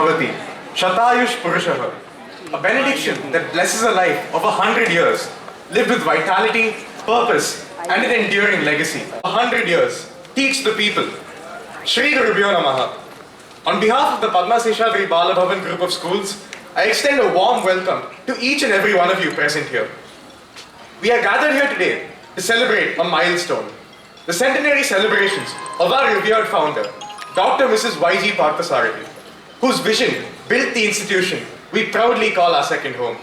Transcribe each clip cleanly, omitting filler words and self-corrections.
Bhavati, Shatayush Purushaha, a benediction that blesses a life of 100 years, lived with vitality, purpose, and an enduring legacy. 100 years, teach the people. Shri Gurubhyo Namaha. On behalf of the Padma Seshadri Bala Bhavan group of schools, I extend a warm welcome to each and every one of you present here. We are gathered here today to celebrate a milestone, the centenary celebrations of our revered founder, Dr. Mrs. Y.G. Parthasarathy, whose vision built the institution we proudly call our second home.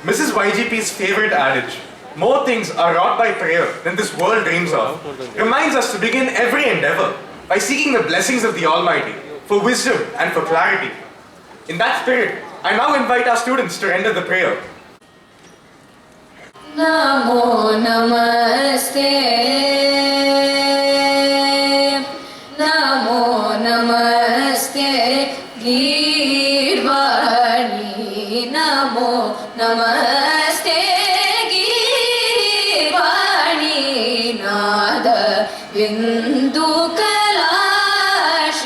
Mrs. YGP's favorite adage, more things are wrought by prayer than this world dreams of, reminds us to begin every endeavor by seeking the blessings of the Almighty for wisdom and for clarity. In that spirit, I now invite our students to render the prayer. Namo Namaste. Namo Namaste. Girvani. Namo Namaste. Girvani. Nada Bindu Kalasheni.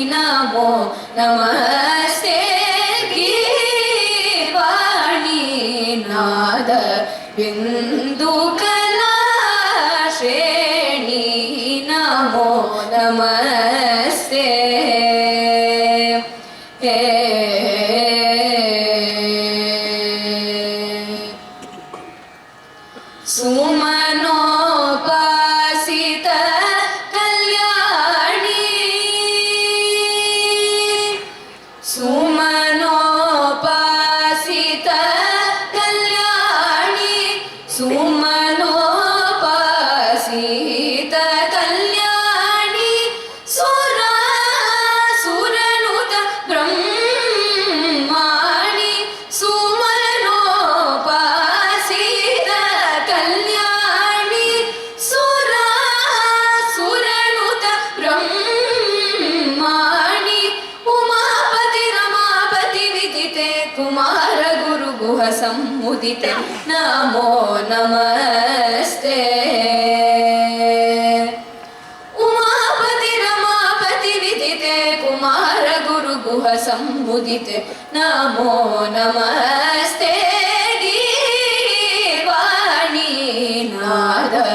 Namo Namaste. Girvani. Nada Bindu Kalasheni. Namo Namaste. Sumanopasita Kalyani. Sumanopasita Kalyani. Sumanopasita Kalyani. Sura Suranuta Brahmani. Sumanopasita Kalyani. Sura Suranuta Brahmani. Umapati Ramapati Vidite Kumara Guru Guha Sammudite. Namo Namaste. Umapati Ramapati Vidite Kumara Guru Guha Sammudite. Namo Namaste. Girvani. Nada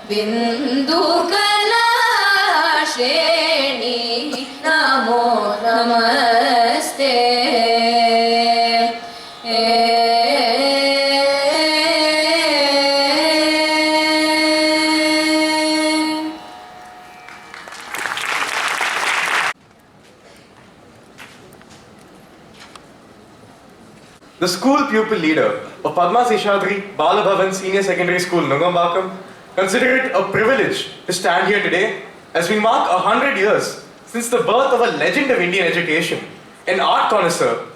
Bindu Kalasheni. Namo Namaste. The school pupil leader of Padma Seshadri Bala Bhavan Senior Secondary School, Nungambakkam, consider it a privilege to stand here today as we mark 100 years since the birth of a legend of Indian education, an art connoisseur,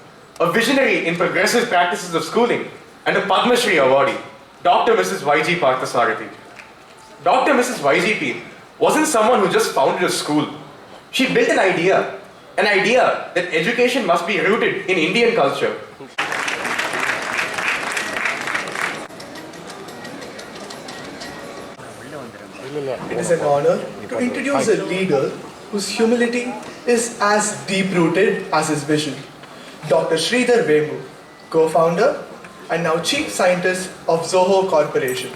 a visionary in progressive practices of schooling, and a Padma Shri awardee, Dr. Mrs. Y.G. Parthasarathy. Dr. Mrs. YGP wasn't someone who just founded a school. She built an idea that education must be rooted in Indian culture. It is an honor to introduce a leader whose humility is as deep-rooted as his vision. Dr. Sridhar Vembu, co-founder and now chief scientist of ZOHO Corporation.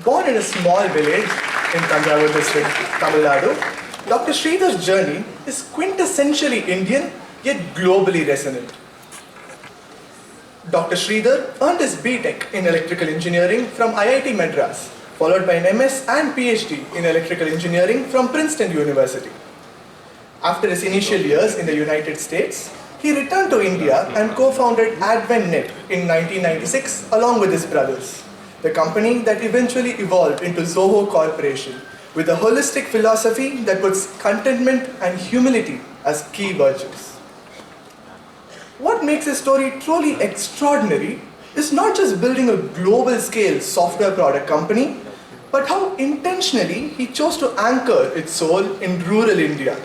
Born in a small village in Tanjavur district, Tamil Nadu, Dr. Sridhar's journey is quintessentially Indian yet globally resonant. Dr. Sridhar earned his B.Tech in Electrical Engineering from IIT Madras, followed by an MS and PhD in Electrical Engineering from Princeton University. After his initial years in the United States, he returned to India and co-founded AdventNet in 1996 along with his brothers, the company that eventually evolved into ZOHO Corporation with a holistic philosophy that puts contentment and humility as key virtues. What makes his story truly extraordinary is not just building a global-scale software product company, but how intentionally he chose to anchor its soul in rural India.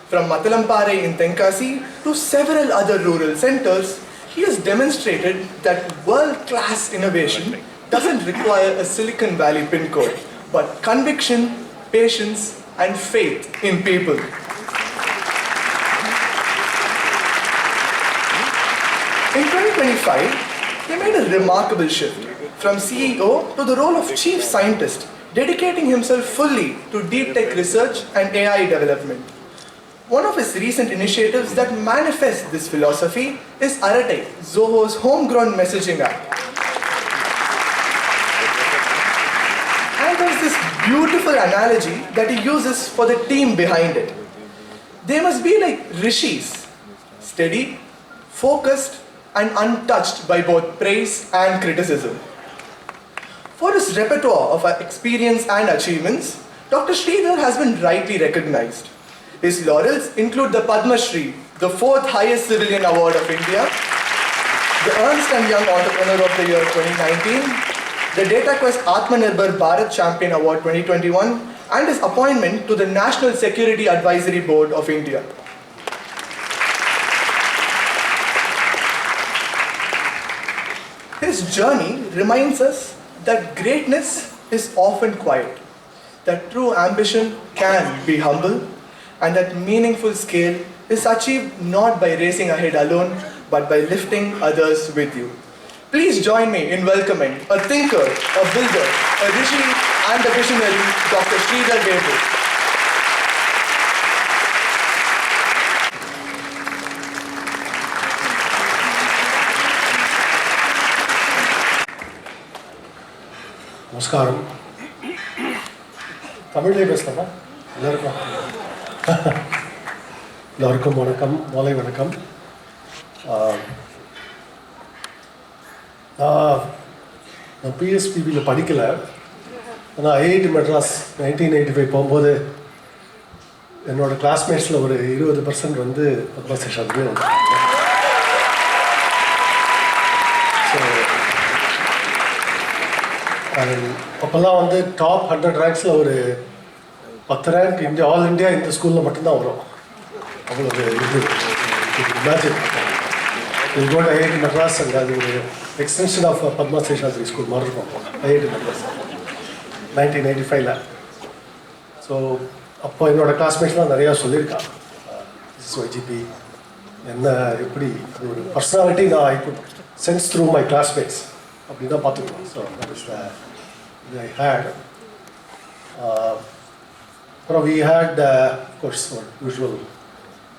From Matalampare in Tenkasi to several other rural centers, he has demonstrated that world-class innovation doesn't require a Silicon Valley pin code, but conviction, patience, and faith in people. In 2025, he made a remarkable shift from CEO to the role of Chief Scientist, dedicating himself fully to deep tech research and AI development. One of his recent initiatives that manifests this philosophy is Arate, ZOHO's homegrown messaging app. And there's this beautiful analogy that he uses for the team behind it. They must be like rishis, steady, focused, and untouched by both praise and criticism. For his repertoire of experience and achievements, Dr. Sridhar has been rightly recognized. His laurels include the Padma Shri, the fourth highest civilian award of India, the Ernst & Young Entrepreneur of the Year 2019, the DataQuest Atmanirbhar Bharat Champion Award 2021, and his appointment to the National Security Advisory Board of India. His journey reminds us that greatness is often quiet, that true ambition can be humble, and that meaningful scale is achieved not by racing ahead alone, but by lifting others with you. Please join me in welcoming a thinker, a builder, a rishi, and a visionary, Dr. Sridhar Vembu. நமஸ்காரம். தமிழ்லேயே பேசலாமா? எல்லாருக்கும் வணக்கம், மாலை வணக்கம். நான் பிஎஸ்பிபியில் படிக்கலை, ஆனால் ஐஐடி மெட்ராஸ் 1985 போகும்போது என்னோடய கிளாஸ்மேட்ஸில் ஒரு 20% வந்து பத்மா சேஷாத்ரி வந்தாங்க. அப்போல்லாம் வந்து டாப் 100 ரேங்க்ஸில் ஒரு 10 ரேங்க் இந்தியா, ஆல் இண்டியா இந்த ஸ்கூலில் மட்டும்தான் வரும். அவ்வளோ இது இமேஜின் கோட் ஐஐடி மெட்ராஸ், அங்கே அது ஒரு extension of Padma Seshadri school மாதிரி இருக்கும் ஐஐடி மெட்ராஸ் 1985. ஸோ அப்போ என்னோடய கிளாஸ்மேட்ஸ்லாம் நிறையா சொல்லியிருக்காங்க YGP என்ன எப்படி அது ஒரு பர்சனாலிட்டி நான் I could sense through my classmates அப்படி தான் பார்த்துக்கணும். So that is I had. We had, of course, usual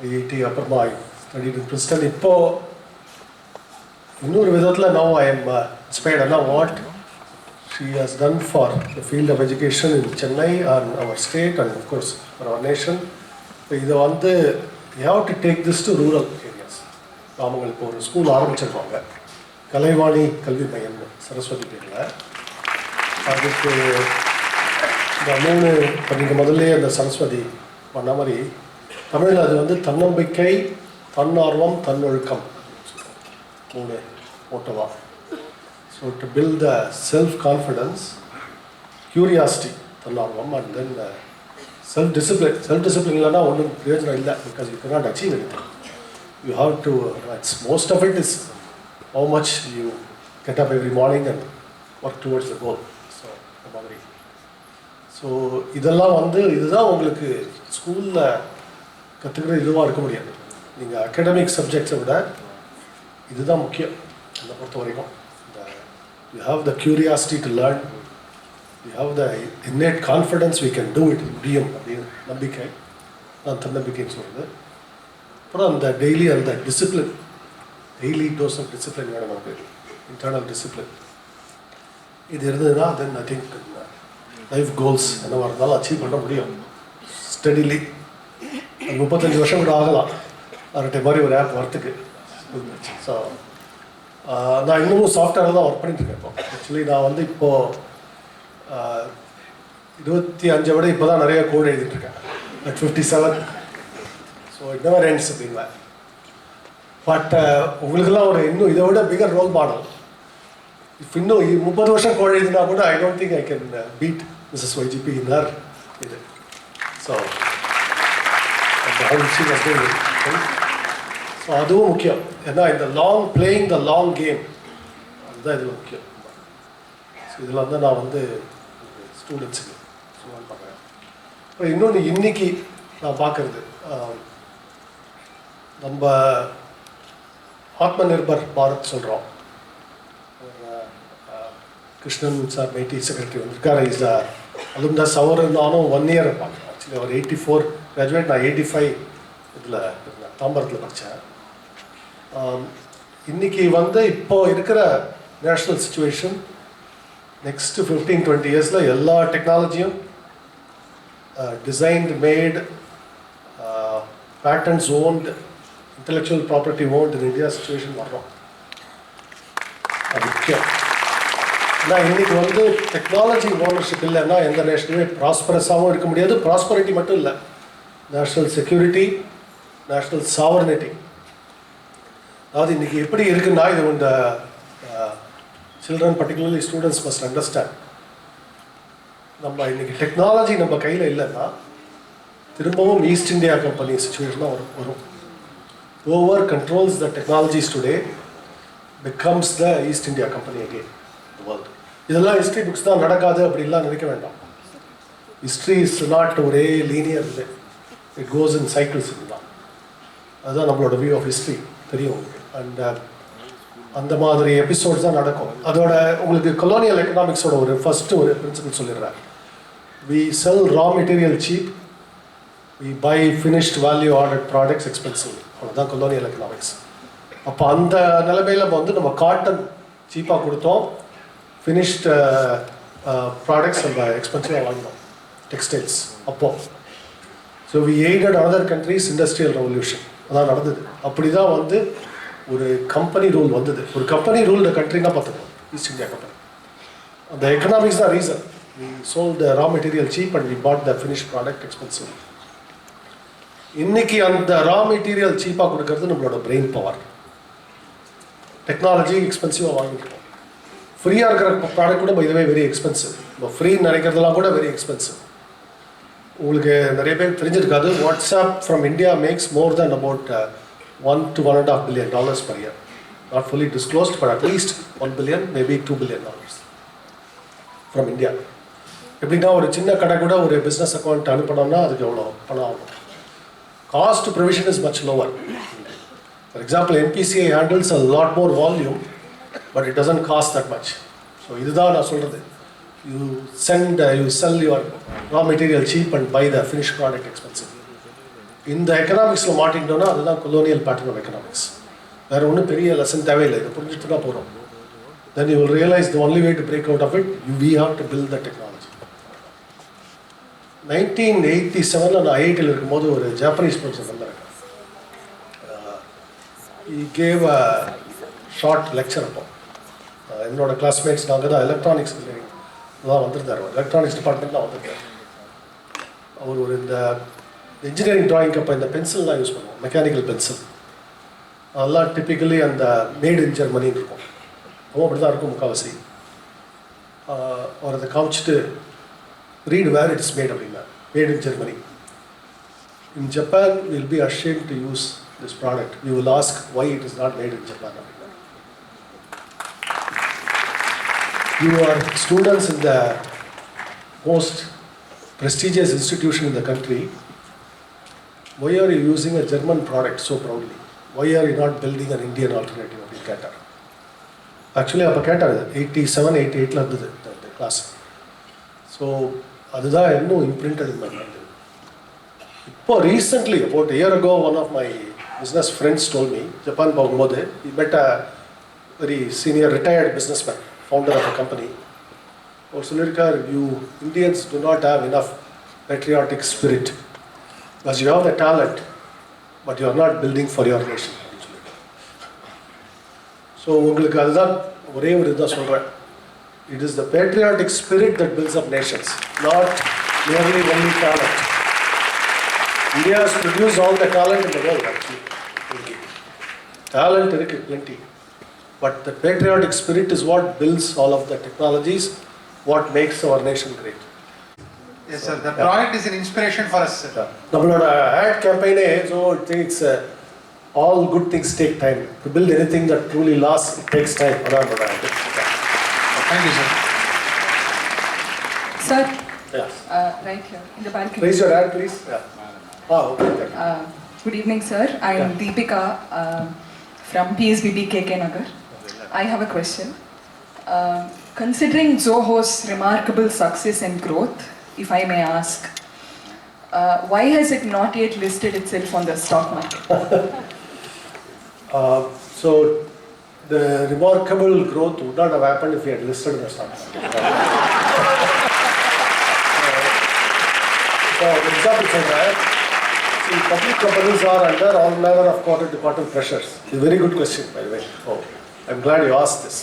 IIT, Upper I studied in Princeton. Now, now I am inspired about what she has done for the field of education in Chennai and our state and, of course, for our nation. So, you have to take this to rural areas. Ramangal po school ஆரம்பிச்சிருக்காங்க. கலைவாணி கல்வி மையம் சரஸ்வதி பேரில். அதுக்கு இந்த 3 நீங்கள் முதல்ல அந்த சரஸ்வதி பண்ண மாதிரி தமிழில் அது வந்து தன்னம்பிக்கை, தன்னார்வம், தன்னொழுக்கம் 3 ஓட்டவா. So to build the self confidence, curiosity, தன்னார்வம், and then self discipline. Self discipline இல்லைன்னா ஒன்றும் பிரயோஜனம் இல்லை, because you cannot achieve anything. You have to, most of it is how much you get up every morning and work towards the goal. So இதெல்லாம் வந்து இதுதான் உங்களுக்கு ஸ்கூலில் கற்றுக்கிற இதுவாக இருக்க முடியாது. நீங்கள் அகடமிக் சப்ஜெக்ட்ஸை விட இதுதான் முக்கியம் என்னை பொறுத்த வரைக்கும். You have the curiosity to learn, you have the innate confidence we can do it, முடியும் அப்படின்னு நம்பிக்கை. நான் தன்னம்பிக்கைன்னு சொல்கிறது. அப்புறம் அந்த டெய்லி அந்த discipline, daily dose of discipline வேணும் நமக்கு, இன்டர்னல் டிசிப்ளின். இது இருந்ததுன்னா then I think life goals என்னவாக இருந்தாலும் அச்சீவ் பண்ண முடியும் ஸ்டடிலி. 35 வருஷம் கூட ஆகலாம் அரட்டை மாதிரி ஒரு ஆப் வரத்துக்கு. ஸோ நான் இன்னமும் சாஃப்ட்வேரில் தான் ஒர்க் பண்ணிட்டுருக்கேன். இப்போ ஆக்சுவலி நான் வந்து இப்போது 25 விட இப்போ தான் நிறைய கோட் எழுதிட்டுருக்கேன். 57. ஸோ இட் நெவர் எண்ட்ஸ் அப்படிங்களா. பட் உங்களுக்கெல்லாம் ஒரு இன்னும் இதை விட பிகர் ரோல் மாடல். இப்போ இன்னும் 30 வருஷம் கோட் எழுதினா கூட I don't think I can beat Mrs YGP இன்னார் இது. ஸோ ஸோ அதுவும் முக்கியம். ஏன்னா இந்த பிளேயிங் த லாங் கேம் அதுதான் இதில் முக்கியம். ஸோ இதில் வந்து நான் வந்து ஸ்டூடெண்ட்ஸுக்கு சொல்ல பார்க்குறேன். அப்புறம் இன்னொன்று இன்னைக்கு நான் பார்க்குறது, நம்ம ஆத்ம நிர்பர் பாரத் சொல்கிறோம். கிருஷ்ணன் சார் மைட்டி செக்ரட்டரி வந்திருக்காரு. இஸ் அலும்னஸ். அவர் நானும் 1 இயர் இருப்பாங்க. ஆக்சுவலி அவர் 84 கிராஜுவேட், நான் 85 இதில் தாம்பரத்தில் படித்தேன். இன்றைக்கி வந்து இப்போது இருக்கிற நேஷ்னல் சுச்சுவேஷன், நெக்ஸ்ட்டு 15-20 இயர்ஸில் எல்லா டெக்னாலஜியும் designed, made, patents owned, intellectual property owned in India situation வர்றோம். அது முக்கியம். ஏன்னா இன்றைக்கி வந்து டெக்னாலஜி ஓனர்ஷிப் இல்லைன்னா எந்த நேஷனுமே ப்ராஸ்பரஸாகவும் இருக்க முடியாது. ப்ராஸ்பரிட்டி மட்டும் இல்லை, நேஷ்னல் செக்யூரிட்டி, நேஷ்னல் சாவர்னிட்டி. அதாவது இன்றைக்கி எப்படி இருக்குன்னா, இது இந்த children particularly students must understand. நம்ம இன்றைக்கி டெக்னாலஜி நம்ம கையில் இல்லைன்னா திரும்பவும் ஈஸ்ட் இந்தியா கம்பெனி சுச்சுவேஷன் தான் வரும். Over controls the technologies today becomes the East India Company again the world. இதெல்லாம் ஹிஸ்ட்ரி புக்ஸ் தான் நடக்காது அப்படின்லாம் நினைக்க வேண்டாம். ஹிஸ்ட்ரி இஸ் நாட் ஒரே லீனியர் இல்லை, இட் கோஸ் இன் சைக்கிள்ஸ். இதுதான் அதுதான் நம்மளோட வியூ ஆஃப் ஹிஸ்ட்ரி தெரியும் உங்களுக்கு. அண்ட் அந்த மாதிரி எபிசோட்ஸ் தான் நடக்கும். அதோட உங்களுக்கு கொலோனியல் எக்கனாமிக்ஸோட ஒரு பிரின்சிபல் சொல்லிடுறேன். We sell raw material cheap, we buy finished value ordered products expensive. அவ்வளோதான் கொலோனியல் எக்கனாமிக்ஸ். அப்போ அந்த நிலைமையில் வந்து நம்ம காட்டன் சீப்பாக கொடுத்தோம், ஃபினிஷ்ட் ப்ராடக்ட்ஸ் நம்ம எக்ஸ்பென்சிவாக வாங்கினோம், டெக்ஸ்டைல்ஸ் அப்போது. So we aided other countries industrial revolution. அதான் நடந்தது. அப்படி தான் வந்து ஒரு கம்பெனி ரூல் வந்தது. ஒரு கம்பெனி ரூல் கண்ட்ரினா பார்த்துக்கணும், ஈஸ்ட் இந்தியா கம்பெனி. அந்த எக்கனாமிக்ஸ் தான் reason. We sold raw material cheap and we bought the finish product expensive. இன்னைக்கு அந்த ரா மெட்டீரியல் சீப்பாக கொடுக்கறது நம்மளோட பிரெயின் பவர். டெக்னாலஜி எக்ஸ்பென்சிவாக வாங்கிக்கிறோம். ஃப்ரீயாக இருக்கிற ப்ராடக்ட் கூட இதுவே வெரி எக்ஸ்பென்சிவ். நம்ம ஃப்ரீ நினைக்கிறதுலாம் கூட வெரி எக்ஸ்பென்சிவ். உங்களுக்கு நிறைய பேர் தெரிஞ்சிருக்காது, WhatsApp from India maths more then about $1 to $1.5 billion per year. Not fully disclosed, but at least $1 billion, maybe $2 billion from India. எப்படின்னா ஒரு சின்ன கடை கூட ஒரு பிஸ்னஸ் அக்கௌண்ட் அனுப்பணும்னா அதுக்கு எவ்வளோ பணம் ஆகும். Cost provision is much lower. For example NPCI handles a lot more volume, but it doesn't cost that much. So இதுதான் நான் சொல்கிறது. You sell your raw material cheap and buy the finished product expensive. இந்த எக்கனாமிக்ஸில் மாட்டிக்கிட்டோன்னா அதுதான் colonial pattern of economics. வேறு ஒன்றும் பெரிய lesson தேவையில்லை, இதை புரிஞ்சுட்டு தான் போகிறோம். Then you will realize the only way to break out of it, we have to build the technology. 1987 நான் IIT இருக்கும்போது ஒரு ஜாப்பனீஸ் ப்ரொஃபஸர் வந்தார். He gave a short lecture அப்போ. என்னோட கிளாஸ்மேட்ஸ் நாங்கள் தான் எலக்ட்ரானிக்ஸ் இன்ஜினியரிங் தான் வந்திருந்தார். எலக்ட்ரானிக்ஸ் டிபார்ட்மெண்ட் தான் வந்திருக்கார். அவர் ஒரு இந்த இன்ஜினியரிங் ட்ராயிங்க்கு அப்போ இந்த பென்சில் தான் யூஸ் பண்ணுவோம், மெக்கானிக்கல் பென்சில். அதெல்லாம் டிப்பிக்கலி அந்த மேட் இன் ஜெர்மனின்னு இருக்கும். அப்படி தான் இருக்கும் முக்கால்வாசி. அவர் அதை காமிச்சிட்டு ரீட் வேர் இட்ஸ் மேட் அப்படின்னா, made in Germany. In Japan will be ashamed to use this product. You will ask why it is not made in Japan அப்படின்னா. You are students in the most prestigious institution in the country. Why are you using a German product so proudly? Why are you not building an Indian alternative? அப்படின்னு கேட்டார். Actually அப்போ கேட்டார், 87, 88 இருந்தது அந்த class. So அதுதான் இன்னும் imprinted இந்த mind. Well, recently, about a year ago, one of my business friends told me, Japan Bogmode, he met a very senior retired businessman, founder of a company. Or Sulirkar, you Indians do not have enough patriotic spirit. Because you have the talent, but you are not building for your nation. So, it is the patriotic spirit that builds up nations, not merely only talent. India has produced all the talent in the world, actually. Talent is plenty. But the patriotic spirit is what builds all of the technologies, what makes our nation great. Yes, sir. The product is an inspiration for us, sir. Our ad campaign, so it takes all good things take time. To build anything that truly lasts, it takes time. Thank you, sir. Sir, Yes. right here in the balcony. Raise your hand, please. Yeah. Okay. Thank you. Good evening, sir. I am Deepika from PSBB KK Nagar. I have a question. Considering ZOHO's remarkable success and growth, if I may ask, why has it not yet listed itself on the stock market? So, the remarkable growth would not have happened if we had listed in the stock market. So, example for that, see, public companies are under all manner of quarter-to-quarter pressures. It's a very good question, by the way. Oh, I'm glad you asked this.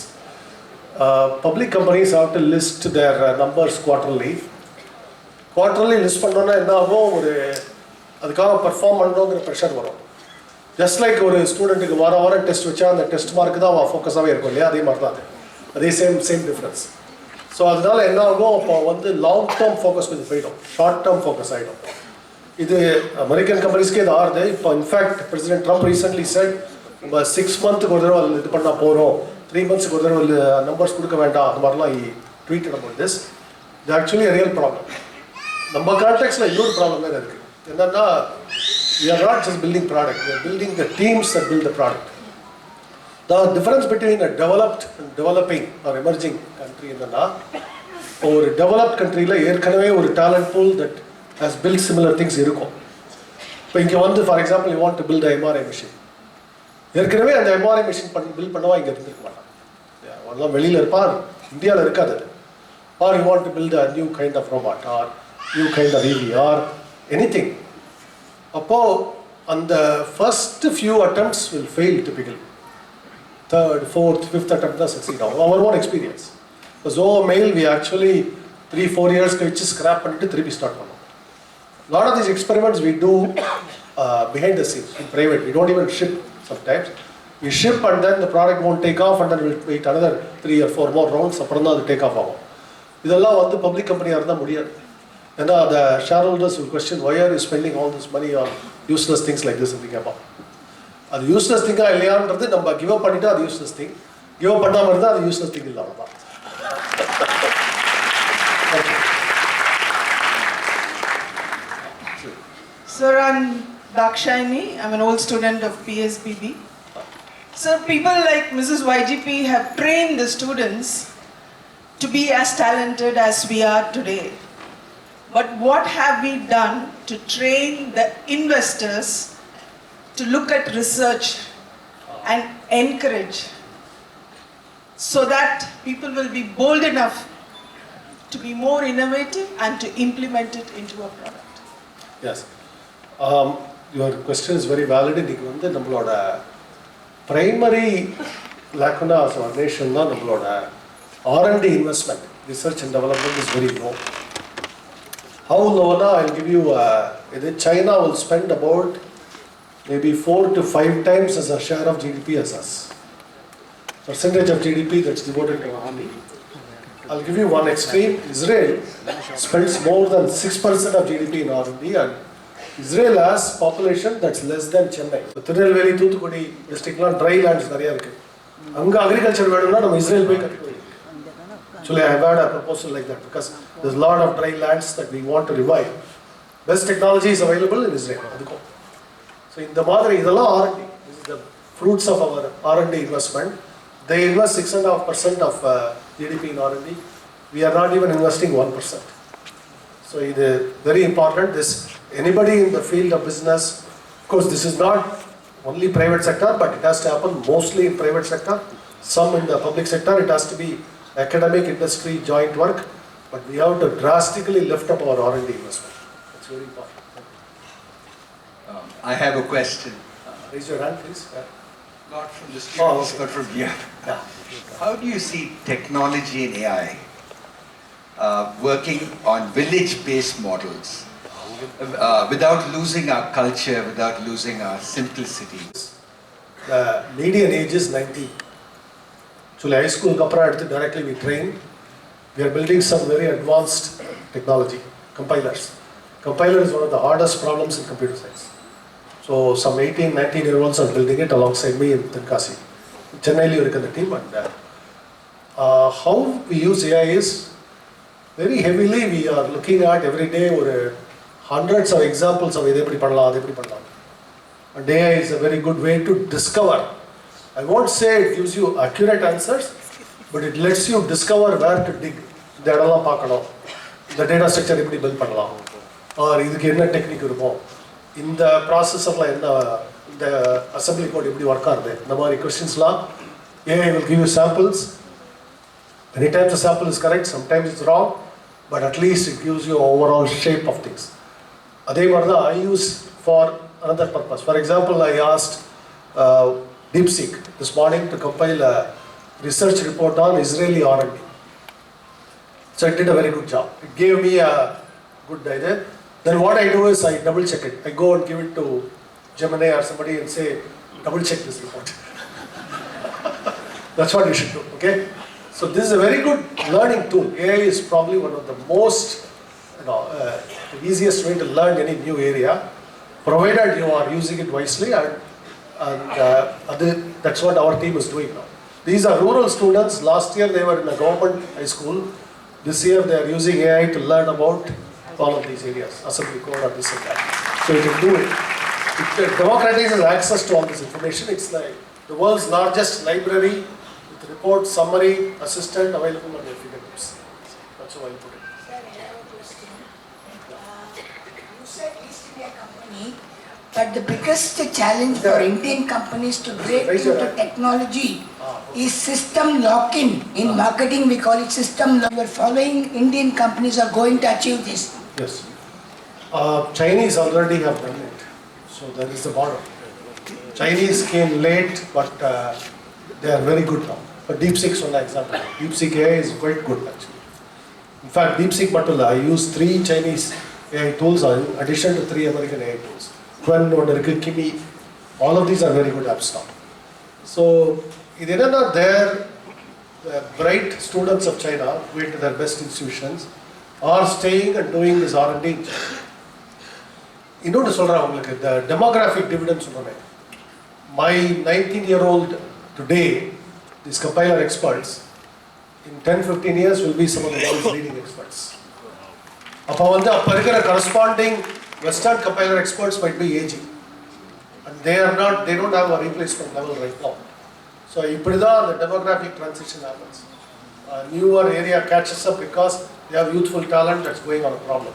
Public companies have to list their numbers quarterly. Quarterly list பண்ணோன்னா என்ன ஆகும், ஒரு அதுக்காக perform பண்ணணுங்கிற pressure வரும். Just like ஒரு ஸ்டூடெண்ட்டுக்கு வாரம் டெஸ்ட் வச்சா அந்த டெஸ்ட் மார்க்கு தான் அவன் ஃபோக்கஸாகவே இருக்கும் இல்லையா, அதே மாதிரி தான் அது. அதே சேம் டிஃப்ரென்ஸ். ஸோ அதனால என்ன ஆகும், அப்போ வந்து லாங் டேர்ம் ஃபோக்கஸ் கொஞ்சம் போயிடும், ஷார்ட் டேர்ம் ஃபோக்கஸ் ஆகிடும். இது அமெரிக்கன் கம்பெனிஸ்க்கே இது ஆறுது. இப்போ in fact president Trump recently set நம்ம 6 மந்த்துக்கு ஒரு தடவை இது பண்ணால் போகிறோம், 3 மந்த்ஸ்க்கு ஒரு தடவை நம்பர்ஸ் கொடுக்க வேண்டாம், அந்த மாதிரிலாம் ட்வீட் அபவுட் திஸ். இது ஆக்சுவலி ரியல் ப்ராப்ளம். நம்ம கான்டெக்ட்ஸில் இன்னொரு ப்ராப்ளம் வேறு இருக்குது. என்னன்னா, we are not just building product, we are building the teams that build the product. The difference between a developed and developing or emerging country என்னன்னா, ஒரு developed countryல ஏற்கனவே ஒரு talent pool that has built similar things இருக்கும். இப்போ இங்கே வந்து for example you want to build a MRI machine, ஏற்கனவே அந்த MRI machine பில்ட் பண்ணவா இங்கே இருந்திருக்க மாட்டான், அதெல்லாம் வெளியில் இருப்பான், இந்தியாவில் இருக்காது. Or you want to build a new kind of robot or new kind of EV or anything. அப்போ அந்த first few attempts will fail typically. Third, fourth, fifth attempt தான் succeed ஆகும். Our own experience. இப்போ ZOHO mail we actually 3-4 years கழிச்சு scrap பண்ணிட்டு திருப்பி start பண்ணோம். Lot of these experiments we do behind the scenes in private. We don't even ship sometimes. We ship and then the product won't take off and then we'll wait another 3 or 4 more rounds, அப்புறம் தான் அது take off ஆகும். இதெல்லாம் வந்து public கம்பெனியாக இருந்தால் முடியாது. ஏன்னா the shareholders will question, why are you spending all this money on useless things like this அப்படி கேட்பான். அது யூஸ்லெஸ் திங்காக இல்லையான்றது நம்ம கிவ் அப் பண்ணிட்டா அது யூஸ்லெஸ் திங், கிவ் அப் பண்ணாமல் இருந்தால் அது யூஸ்லெஸ் திங் இல்லை, அவ்வளோதான். Sir, I'm Dakshayani. I'm an old student of PSBB. Sir, people like Mrs. YGP have trained the students to be as talented as we are today. But what have we done to train the investors to look at research and encourage so that people will be bold enough to be more innovative and to implement it into a product? Yes. Your question is very valid. இன்னைக்கு வந்து நம்மளோட primary lacuna as our nation தான் நம்மளோட R&D investment, research and development is very low. How low na? I'll give you, China will spend about maybe 4 to 5 times as a share of GDP as us. Percentage of GDP that's devoted to R&D. I'll give you one extreme. Israel spends more than 6% of GDP in R&D, and Israel has population that's less than Chennai. Tirunelveli, Thoothukudi district la dry lands nariya irukku. Anga agriculture vedumna nam Israel poi kathukolla. Actually, I have had a proposal like that because there's a lot of dry lands that we want to revive. Best technology is available in Israel. So in the Madras, idella R&D. This is the fruits of our R&D investment. They invest 6.5% of GDP in R&D. We are not even investing 1%. So it is very important. This anybody in the field of business, of course, this is not only private sector, but it has to happen mostly in private sector. Some in the public sector, it has to be academic industry joint work. But we have to drastically lift up our R&D investment. It's very important. I have a question. Raise your hand, please. Not from the students, okay. but from here. Yeah. How do you see technology and AI working on village-based models without losing our culture, without losing our simplicity? The median age is 19. So high school directly we train. We are building some very advanced technology, compilers. Compiler is one of the hardest problems in computer science. So some 18, 19-year-olds are building it alongside me in Tenkasi. Chennai you in the team. And how we use AI is very heavily. We are looking at every day hundreds of examples of idhe ipdi pannalam, adhe ipdi pannalam. And AI is a very good way to discover. I won't say it gives you accurate answers, but it lets you discover where to dig. The data structure எப்படி build பண்ணலாம், or இதுக்கு என்ன technique இருக்கும், இந்த ப்ராசஸரில் என்ன, இந்த assembly code எப்படி work ஆகுது, இந்த மாதிரி கொஸ்டின்ஸ்லாம் AI will give you samples. Many times the sample is correct, sometimes it's wrong, but at least it gives you overall shape of things. அதே மாதிரி தான் I use for another purpose. For example, I asked DeepSeek this morning to compile a research report on Israeli R&D. So it did a very good job. It gave me a good idea. Then what I do is I double check it. I go and give it to Gemini or somebody and say, double check this report. That's what you should do, okay? So this is a very good learning tool. AI is probably one of the most, the easiest way to learn any new area, provided you are using it wisely, and that's what our team is doing now. These are rural students. Last year they were in a government high school. This year they are using AI to learn about all of these areas, assembly code or this and that. So you can do it. It democratizes access to all this information. It's like the world's largest library with report, summary, assistant available on your fingertips. That's how I put it. You said East India Company, but the biggest challenge for Indian companies to break into technology is system lock-in. In marketing, we call it system lock. You are following Indian companies are going to achieve this. Yes. Chinese already have done it. So there is the border. Chinese came late, but they are very good now. But DeepSeek is one example. DeepSeek AI is quite good actually. In fact, DeepSeek Matula, I use 3 Chinese AI tools in addition to 3 American AI tools. Quen, Kimi, all of these are very good apps now. So, the bright students of China going to their best institutions are staying and doing this R&D. You know, the demographic dividends. My 19-year-old today, these compiler experts, in 10-15 years will be some of the world's leading experts. Corresponding Western compiler experts might be aging, and they don't have a replacement level right now. So, the demographic transition happens. A newer area catches up because they have youthful talent that's going on a problem.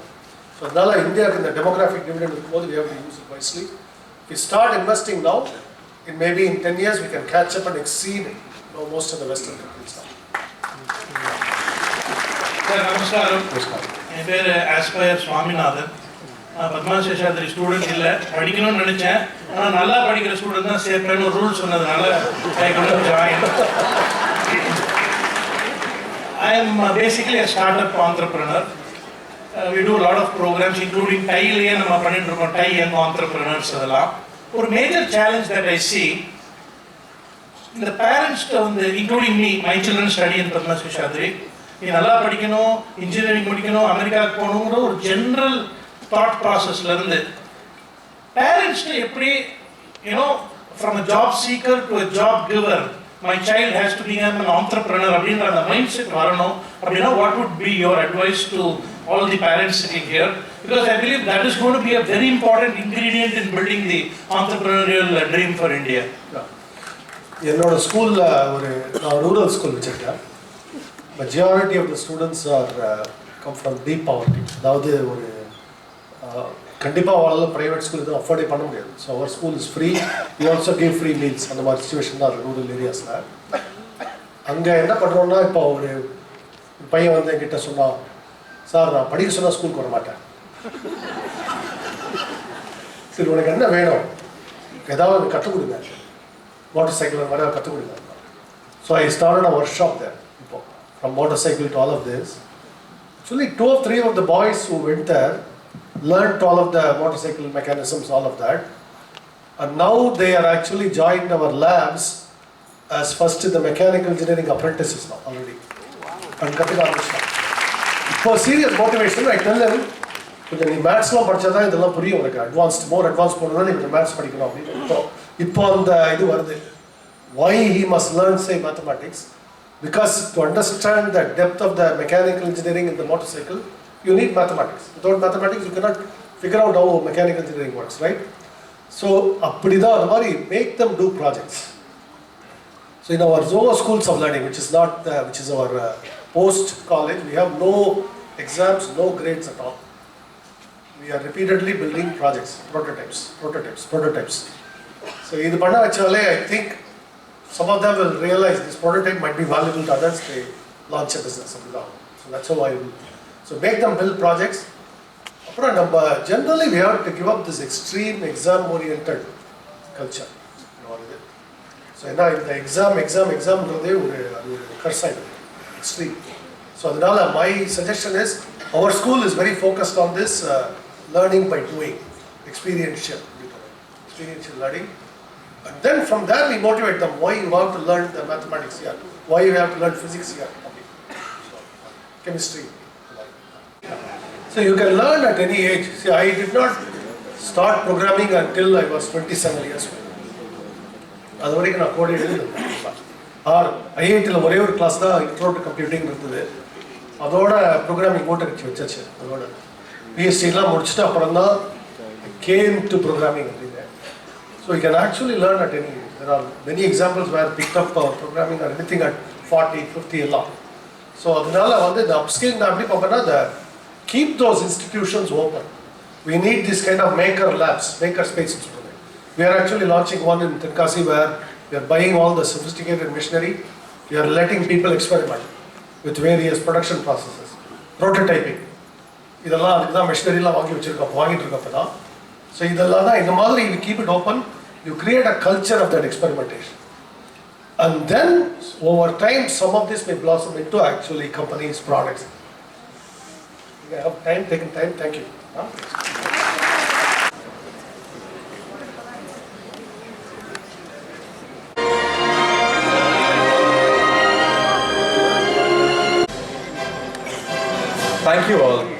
So, India in the demographic dividend, we have to use it wisely. If we start investing now, in maybe in 10 years we can catch up and exceed most of the Western countries now. Namaskaram. My name is Aspire Swaminathan. Padma Seshadri student illa padikkanum nenichen ana nalla padikira student da serpenu rules sonnadanaala I could join. I am basically a startup entrepreneur. We do a lot of programs including TIE liye nama pannirukkom TIE young entrepreneurs adala. One major challenge that I see, the parents including me, my children study in Padma Seshadri. In nalla padikkanum, engineering mudikkanum, America ponumbra or general thought process learned. Parents from a job seeker to a job giver, my child has to become an entrepreneur. The mindset, what would be your advice to all the parents sitting here? Because I believe that is going to be a very important ingredient in building the entrepreneurial dream for India. In our school, rural school, majority of the students are come from deep poverty. அதாவது ஒரு கண்டிப்பாக அவளால் private school எதுவும் அஃபோர்டே பண்ண முடியாது. So our school is free, we also give free meals. அந்த மாதிரி சுச்சுவேஷன் தான் ரூரல் ஏரியாஸில். அங்கே என்ன பண்ணுறோன்னா, இப்போ ஒரு பையன் வந்து என்கிட்ட சொன்னான், சார் நான் படிக்க சொன்னால் ஸ்கூலுக்கு வர மாட்டேன். சரி உனக்கு என்ன வேணும், ஏதாவது எனக்கு கற்றுக் கொடுங்க, மோட்டர் சைக்கிள் வர கற்றுக் கொடுங்க. So I started a workshop there. இப்போ from motorcycle to all of this. Actually 2 or 3 of the boys who went there learned all of the motorcycle mechanisms, all of that. And now they are actually joined our labs as first in the mechanical engineering apprentices now already. And Katika Mishra. For serious motivation, I tell them, கொஞ்சம் நீ மேத்ஸ்லாம் படித்தா தான் இதெல்லாம் புரியும் உனக்கு. மோர் advance போகணுன்னா நீ கொஞ்சம் மேத்ஸ் படிக்கணும் அப்படின்னு. இப்போ அந்த இது வருது. Why he must learn, say, mathematics? Because to understand the depth of the mechanical engineering in the motorcycle, you need mathematics. Without mathematics, you cannot figure out how mechanical engineering works, right? So, appadida adamari make them do projects. So, in our ZOHO schools of learning, which is our post college, we have no exams, no grades at all. We are repeatedly building projects, prototypes. So, idu panna vachale, I think some of them will realize this prototype might be valuable to others. They launch a business. So that's how I will. So make them build projects. Generally, we have to give up this extreme exam-oriented culture. So in the exam, extreme. So my suggestion is, our school is very focused on this learning by doing, experiential learning. And then from there we motivate them. Why you have to learn the mathematics here? Why you have to learn physics here? Chemistry. So you can learn at any age. See, I did not start programming until I was 27 years old. அது வரைக்கும் நான் coding எழுதுனேன். ஐஐடியில் ஒரே ஒரு class தான் intro to computing இருந்தது. அதோட ப்ரோக்ராமிங் மூட்டை கட்சி வச்சாச்சு. அதோட பிஎஸ்சிலாம் முடிச்சுட்டு அப்புறம் தான் கேம் டு ப்ரோக்ராமிங் அப்படின்னு. So you can actually learn at any age. There are many examples where picked up programming or anything at 40, 50 எல்லாம். So அதனால வந்து இந்த upskilling நான் எப்படி பார்ப்பேன்னா, keep those institutions open. We need this kind of maker labs, maker spaces. We are actually launching one in Tenkasi where we are buying all the sophisticated machinery. We are letting people experiment with various production processes, prototyping. இதெல்லாம் அதுக்கு தான் மெஷினரிலாம் வாங்கிட்டு இருக்கோம் தான். So இதெல்லாம் தான் இந்த மாதிரி you keep it open, you create a culture of that experimentation. And then over time some of this may blossom into actually companies, products. You have taken time, thank you. Thank you all.